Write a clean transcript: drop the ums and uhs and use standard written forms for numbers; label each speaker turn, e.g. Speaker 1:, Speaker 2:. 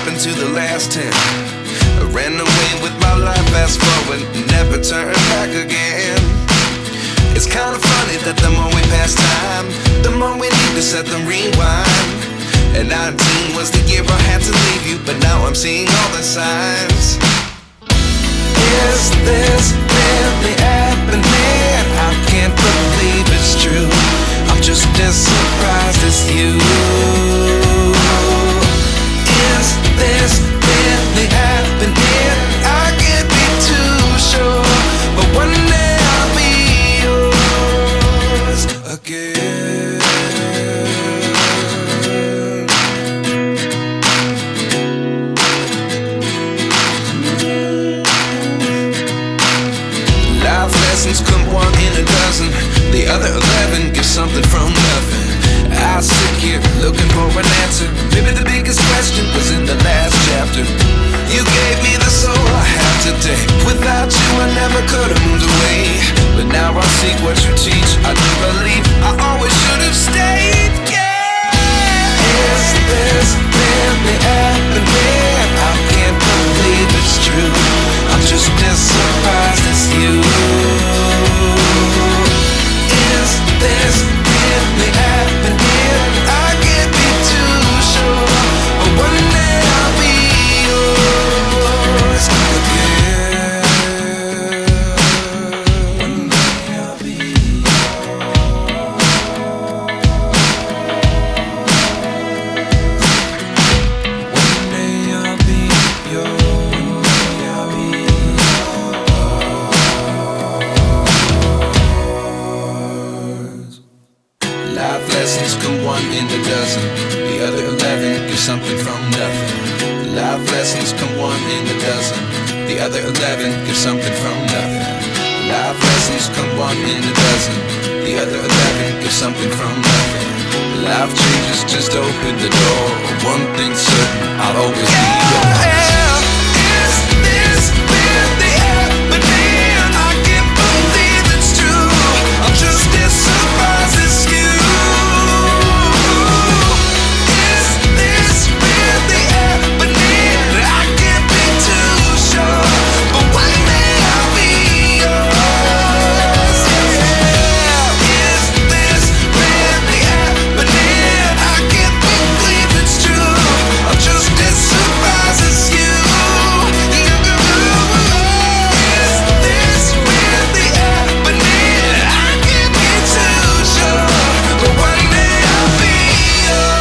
Speaker 1: happened to the last 10? I ran away with my life, fast forward, never turn back again. It's kind of funny that the more we pass time, the more we need to set them rewind. And 19 was the year I had to leave you, but now I'm seeing all the signs. Is this really happening? I can't believe it's true. I'm just as surprised as you. Is this really happening? I can't be too sure, but one day I'll be yours again. Life lessons come one in a dozen. The other 11 give something from nothing. I sit here looking for an answer. Maybe the biggest question was in the last chapter. You gave me the soul I have today. Without you I never could have moved away. But now I see what you teach. I do believe I always should have stayed. Yeah. Is this really happening? I can't believe it's true. I'm just as surprised as you. Is this really happening? I can't be too sure, but one day I'll be yours again. One day I'll be yours. One day I'll be yours. One day I'll be yours. Life lessons come one in a dozen. The other 11 give something from nothing. Life lessons come one in a dozen. The other 11 give something from nothing. Life lessons come one in a dozen. The other 11 give something from nothing. Life changes just open the door. One thing's certain, I'll always be yours. Is this really happening? I can't believe it's true. I'm just as surprised as you. Is this really happening? I can't be too sure, but one day I'll be yours. Yeah. Is this really happening? I can't believe it's true. I'm just as surprised as you. Is this really happening? I can't be too sure, but one day I'll be yours.